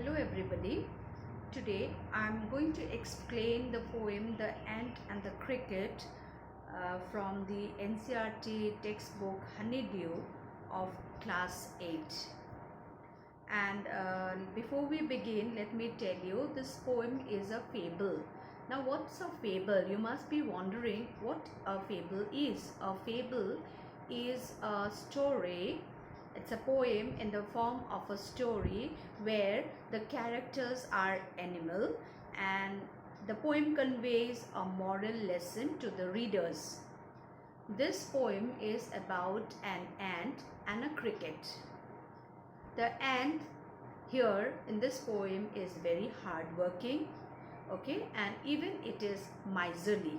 Hello everybody. Today I'm going to explain the poem The Ant and the Cricket from the NCERT textbook Honeydew of class 8. And before we begin, let me tell you this poem is a fable. Now what's a fable? You must be wondering what a fable is. A fable is a story. It's a poem in the form of a story where the characters are animal and the poem conveys a moral lesson to the readers. This poem is about an ant and a cricket. The ant here in this poem is very hardworking, okay, and even it is miserly.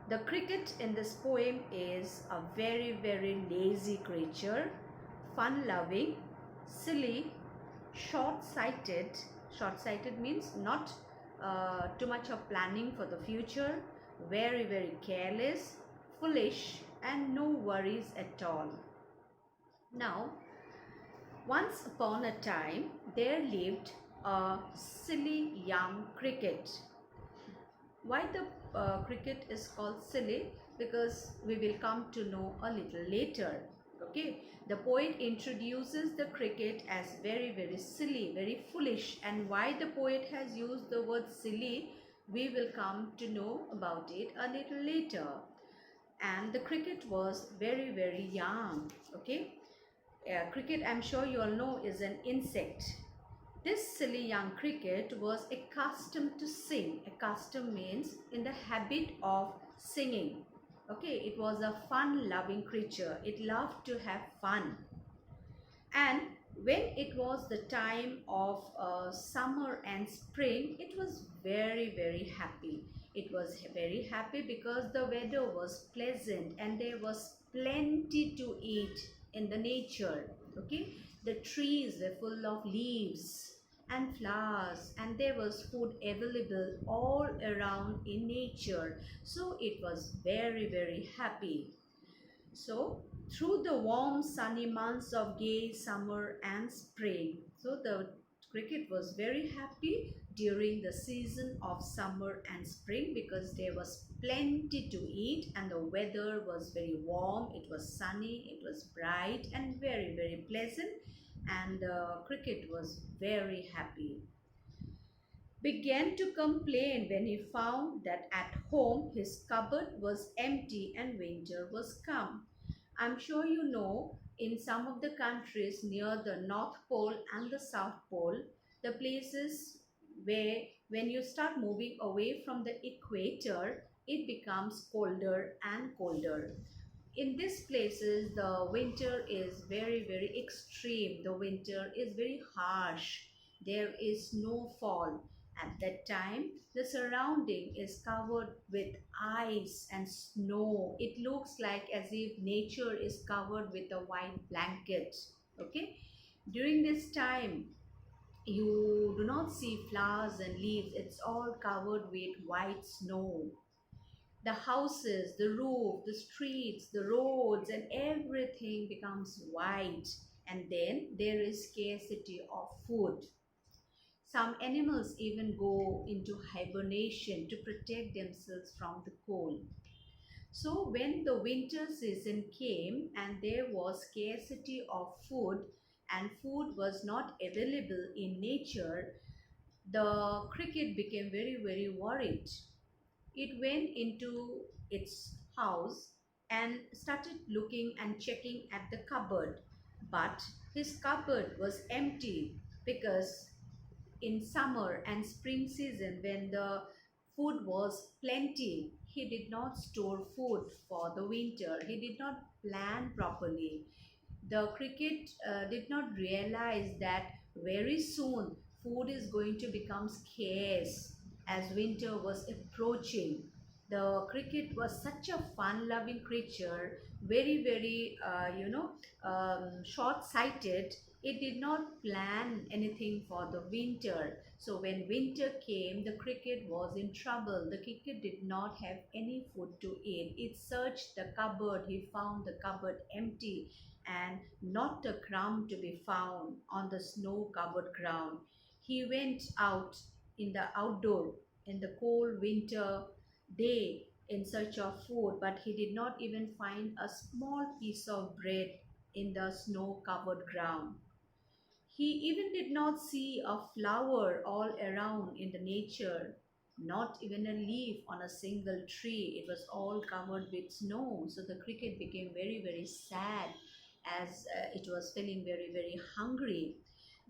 The cricket in this poem is a very lazy creature, fun-loving, silly, short-sighted. Short-sighted means not too much of planning for the future, very careless, foolish, and no worries at all. Now, once upon a time, there lived a silly young cricket. Why the cricket is called silly? Because we will come to know a little later. Okay, the poet introduces the cricket as very silly, very foolish, and why the poet has used the word silly, we will come to know about it a little later. And the cricket was very young. Okay, cricket, I'm sure you all know, is an insect. This silly young cricket was accustomed to sing. Accustomed means in the habit of singing. Okay, it was a fun-loving creature. It loved to have fun. And when it was the time of summer and spring, it was very happy. It was very happy because the weather was pleasant and there was plenty to eat in the nature. Okay, the trees were full of leaves and flowers and there was food available all around in nature, so it was very happy. So through the warm sunny months of gay summer and spring, so the cricket was very happy during the season of summer and spring because there was plenty to eat and the weather was very warm, it was sunny, it was bright and very pleasant, and the cricket was very happy. Began to complain when he found that at home his cupboard was empty and winter was come. I'm sure you know, in some of the countries near the North Pole and the South Pole, the places where when you start moving away from the equator, it becomes colder and colder. In these places, the winter is very extreme. The winter is very harsh. There is snowfall. At that time, the surrounding is covered with ice and snow. It looks like as if nature is covered with a white blanket. Okay, during this time you do not see flowers and leaves. It's all covered with white snow. The houses, the roof, the streets, the roads, and everything becomes white. And then there is scarcity of food. Some animals even go into hibernation to protect themselves from the cold. So when the winter season came and there was scarcity of food and food was not available in nature, the cricket became very worried. It went into its house and started looking and checking at the cupboard. But his cupboard was empty because in summer and spring season when the food was plenty, he did not store food for the winter. He did not plan properly. The cricket did not realize that very soon food is going to become scarce as winter was approaching. The cricket was such a fun-loving creature, very, very, short-sighted. It did not plan anything for the winter. So when winter came, the cricket was in trouble. The cricket did not have any food to eat. It searched the cupboard. He found the cupboard empty and not a crumb to be found on the snow-covered ground. He went out in the outdoor in the cold winter day in search of food, but he did not even find a small piece of bread in the snow covered ground. He even did not see a flower all around in the nature, not even a leaf on a single tree. It was all covered with snow. So the cricket became very, very sad as it was feeling very, very hungry.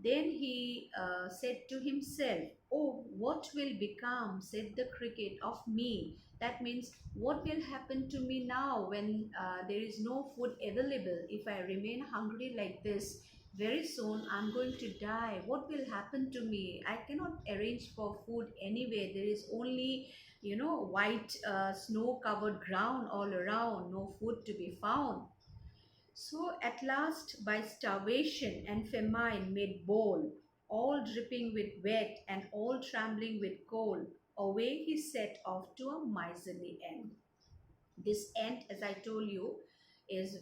Then he said to himself, "Oh, what will become," said the cricket, "of me?" That means, what will happen to me now when there is no food available? If I remain hungry like this, very soon I'm going to die. What will happen to me? I cannot arrange for food anyway. There is only, white snow covered ground all around, no food to be found. So at last, by starvation and famine made bold, all dripping with wet and all trembling with cold, away he set off to a miserly end. This ant, as I told you, is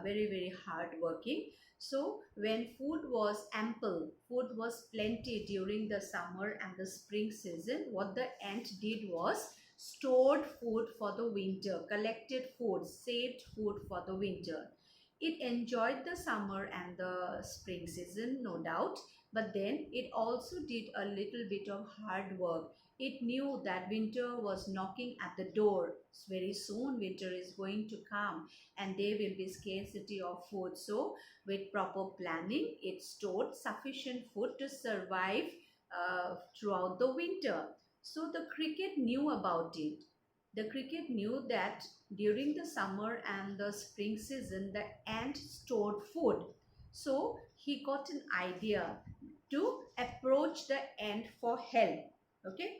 very, very hard working. So when food was ample, food was plenty during the summer and the spring season, what the ant did was stored food for the winter, collected food, saved food for the winter. It enjoyed the summer and the spring season, no doubt, but then it also did a little bit of hard work. It knew that winter was knocking at the door. Very soon, winter is going to come and there will be scarcity of food. So, with proper planning, it stored sufficient food to survive throughout the winter. So, the cricket knew about it. The cricket knew that during the summer and the spring season, the ant stored food. So, he got an idea to approach the ant for help. Okay,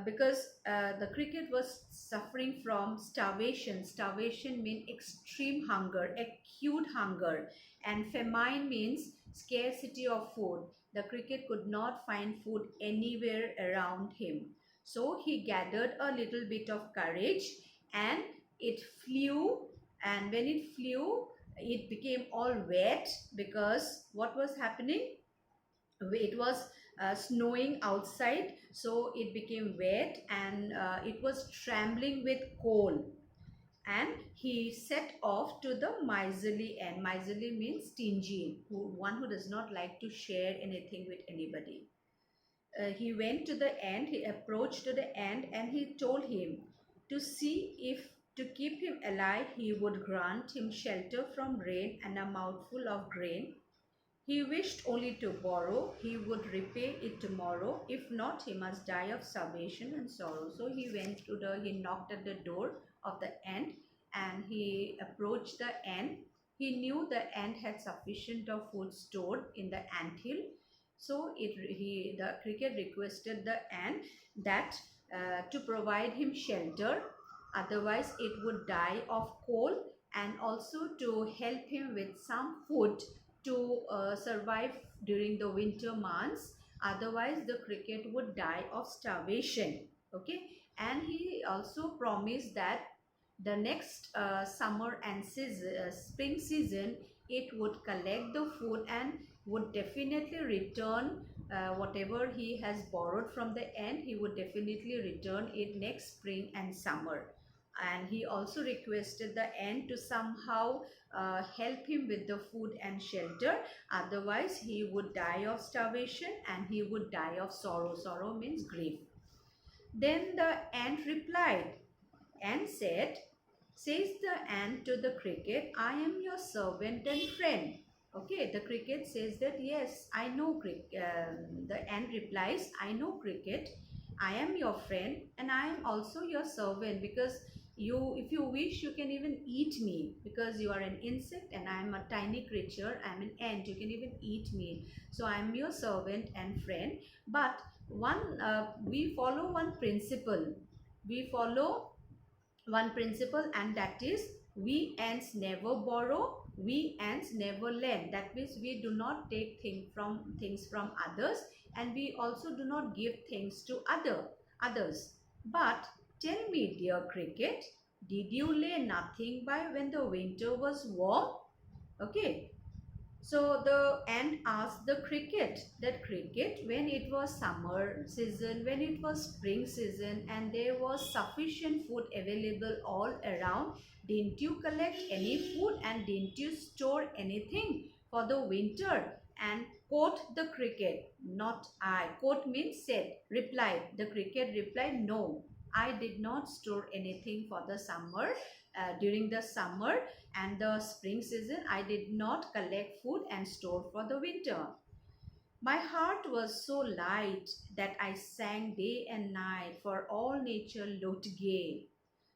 because the cricket was suffering from starvation. Starvation means extreme hunger, acute hunger, and famine means scarcity of food. The cricket could not find food anywhere around him. So he gathered a little bit of courage and it flew. And when it flew, it became all wet because what was happening? It was snowing outside, so it became wet and it was trembling with cold. And he set off to the miserly end. Miserly means stingy, one who does not like to share anything with anybody. He went to the end, he approached to the end, and he told him to see if to keep him alive he would grant him shelter from rain and a mouthful of grain. He wished only to borrow, he would repay it tomorrow. If not, he must die of starvation and sorrow. So he knocked at the door of the ant and he approached the ant. He knew the ant had sufficient of food stored in the anthill. So the cricket requested the ant that to provide him shelter, otherwise it would die of cold, and also to help him with some food to survive during the winter months, otherwise the cricket would die of starvation. Okay, and he also promised that the next summer and spring season it would collect the food and would definitely return whatever he has borrowed from the end. He would definitely return it next spring and summer. And he also requested the ant to somehow help him with the food and shelter, otherwise he would die of starvation and he would die of sorrow. Sorrow means grief. Then the ant replied and says the ant to the cricket, "I am your servant and friend." Okay, the cricket says that, "Yes, I know cricket." The ant replies, "I know cricket. I am your friend and I am also your servant, because if you wish, you can even eat me, because you are an insect and I am a tiny creature. I am an ant. You can even eat me. So I am your servant and friend. But we follow one principle. we follow one principle, and that is we ants never borrow, we ants never lend. That means we do not take things from others, and we also do not give things to others. But tell me, dear cricket, did you lay nothing by when the winter was warm? Okay, so the ant asked the cricket that, cricket, when it was summer season, when it was spring season, and there was sufficient food available all around, didn't you collect any food and didn't you store anything for the winter? And quote the cricket, not I. Quote means said, replied. The cricket replied, no, I did not store anything for the summer. During the summer and the spring season, I did not collect food and store for the winter. My heart was so light that I sang day and night, for all nature looked gay.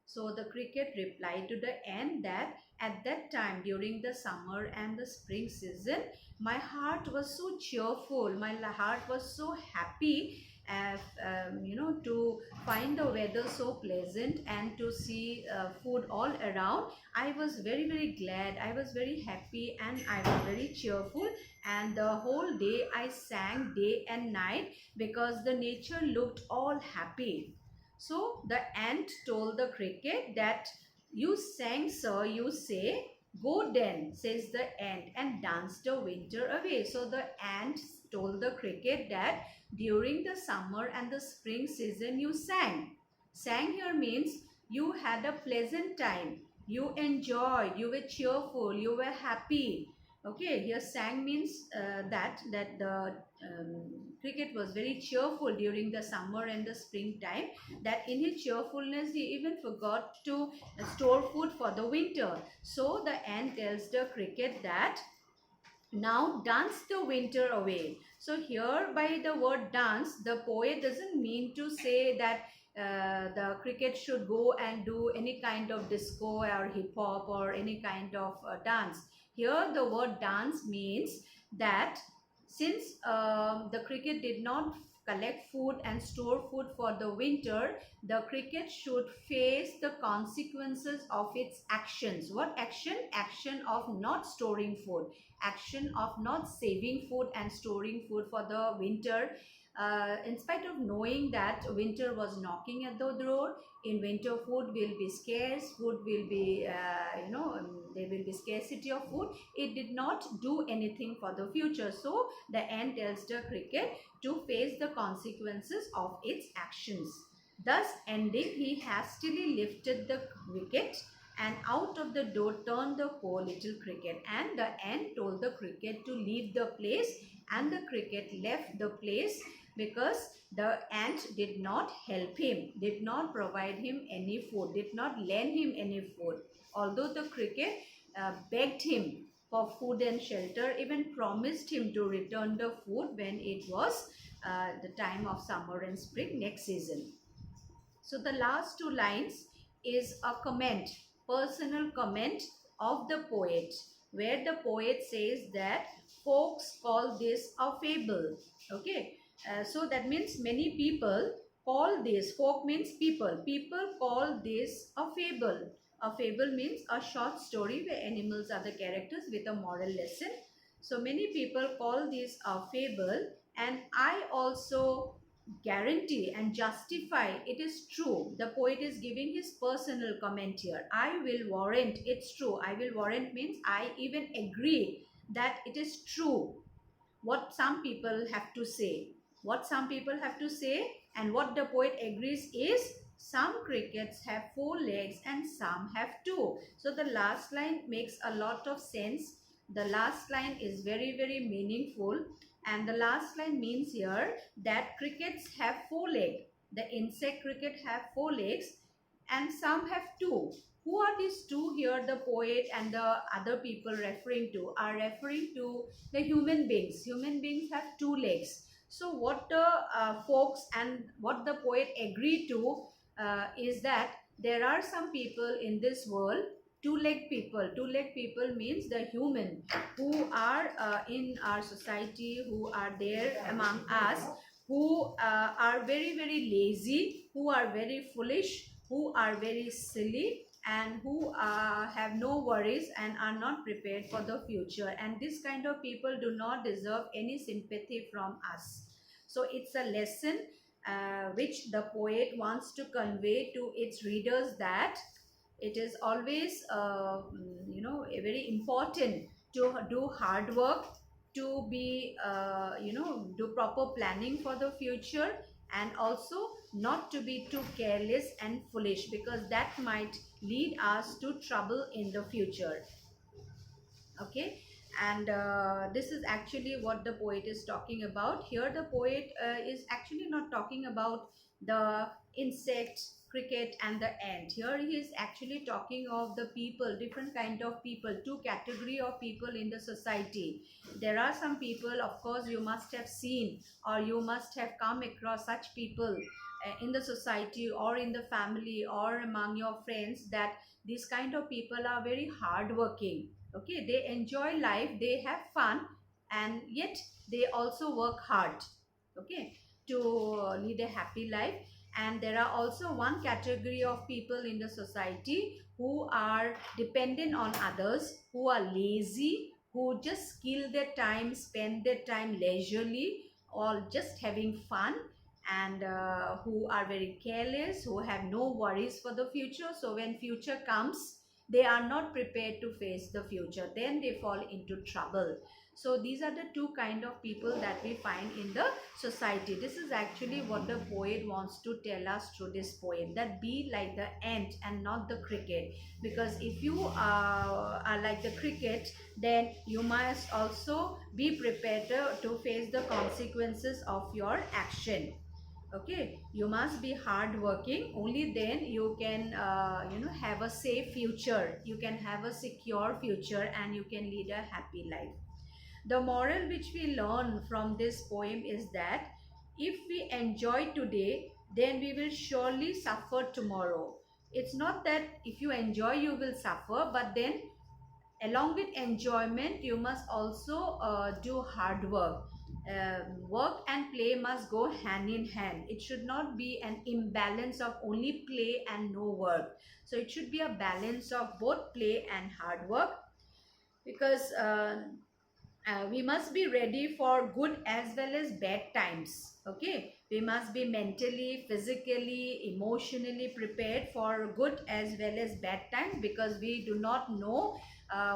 So the cricket replied to the ant that at that time during the summer and the spring season, my heart was so cheerful, my heart was so happy, to find the weather so pleasant and to see food all around. I was very, very glad, I was very happy, and I was very cheerful, and the whole day I sang day and night because the nature looked all happy. So the ant told the cricket that, you sang, sir, you say. Go then, says the ant, and dance the winter away. So the ant told the cricket that during the summer and the spring season you sang. Sang here means you had a pleasant time. You enjoyed, you were cheerful, you were happy. Okay, here sang means that the cricket was very cheerful during the summer and the springtime, that in his cheerfulness he even forgot to store food for the winter. So the ant tells the cricket that, now dance the winter away. So here by the word dance, the poet doesn't mean to say that the cricket should go and do any kind of disco or hip hop or any kind of dance. Here the word dance means that since the cricket did not collect food and store food for the winter, the cricket should face the consequences of its actions. What action? Action of not storing food, action of not saving food and storing food for the winter. In spite of knowing that winter was knocking at the door, in winter food will be scarce, food will be, there will be scarcity of food, it did not do anything for the future. So the ant tells the cricket to face the consequences of its actions. Thus ending, he hastily lifted the wicket and out of the door turned the poor little cricket. And the ant told the cricket to leave the place, and the cricket left the place because the ant did not help him, did not provide him any food, did not lend him any food. Although the cricket begged him for food and shelter, even promised him to return the food when it was the time of summer and spring next season. So the last two lines is a comment, personal comment of the poet, where the poet says that folks call this a fable. Okay, so that means many people call this, folk means people, people call this a fable. A fable means a short story where animals are the characters with a moral lesson. So many people call this a fable, and I also guarantee and justify it is true. The poet is giving his personal comment here. I will warrant it's true. I will warrant means I even agree that it is true what some people have to say. What some people have to say, and what the poet agrees is, some crickets have 4 legs and some have 2. So the last line makes a lot of sense. The last line is very, very meaningful. And the last line means here that crickets have 4 legs. The insect cricket have 4 legs and some have 2. Who are these 2 here? The poet and the other people referring to are referring to the human beings. Human beings have 2 legs. So what the folks and what the poet agreed to is that there are some people in this world, 2-leg people. 2-leg people means the human who are in our society, who are there among us, who are very, very lazy, who are very foolish, who are very silly, and who have no worries and are not prepared for the future. And this kind of people do not deserve any sympathy from us. So it's a lesson which the poet wants to convey to its readers, that it is always very important to do hard work, to be do proper planning for the future, and also not to be too careless and foolish, because that might lead us to trouble in the future. Okay. And this is actually what the poet is talking about here. The poet is actually not talking about the insect, cricket, and the ant. Here he is actually talking of the people, different kind of people, two category of people in the society. There are some people, of course, you must have seen, or you must have come across such people in the society or in the family or among your friends, that these kind of people are very hardworking. Okay, they enjoy life, they have fun, and yet they also work hard, okay, to lead a happy life. And there are also one category of people in the society who are dependent on others, who are lazy, who just kill their time, spend their time leisurely, or just having fun, and who are very careless, who have no worries for the future. So when future comes, they are not prepared to face the future, then they fall into trouble. So these are the two kind of people that we find in the society. This is actually what the poet wants to tell us through this poem, that be like the ant and not the cricket. Because if you are like the cricket, then you must also be prepared to face the consequences of your action. Okay, you must be hard working, only then you can have a safe future, you can have a secure future, and you can lead a happy life. The moral which we learn from this poem is that if we enjoy today, then we will surely suffer tomorrow. It's not that if you enjoy you will suffer, but then along with enjoyment you must also do hard work. Work and play must go hand in hand. It should not be an imbalance of only play and no work. So it should be a balance of both play and hard work, because we must be ready for good as well as bad times. Okay, we must be mentally, physically, emotionally prepared for good as well as bad times, because we do not know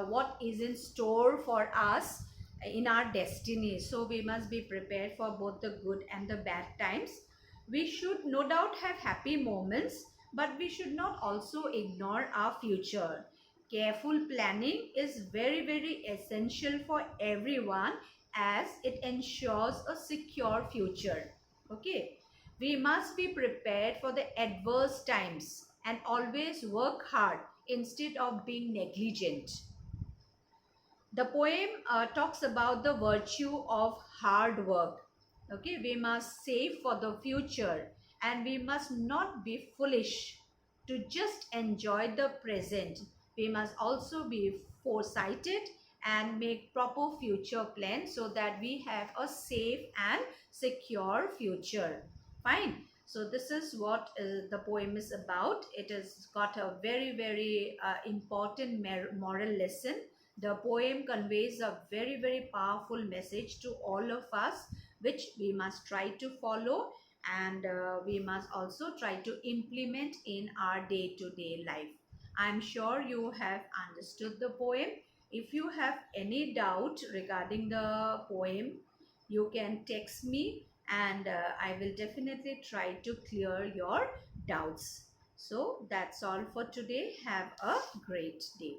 what is in store for us in our destiny. So we must be prepared for both the good and the bad times. We should no doubt have happy moments, but we should not also ignore our future. Careful planning is very, very essential for everyone, as it ensures a secure future. Okay, we must be prepared for the adverse times and always work hard instead of being negligent. The poem talks about the virtue of hard work. Okay, we must save for the future, and we must not be foolish to just enjoy the present. We must also be foresighted and make proper future plans, so that we have a safe and secure future. Fine. So this is what the poem is about. It has got a very, very important moral lesson. The poem conveys a very, very powerful message to all of us, which we must try to follow, and we must also try to implement in our day-to-day life. I'm sure you have understood the poem. If you have any doubt regarding the poem, you can text me, and I will definitely try to clear your doubts. So that's all for today. Have a great day.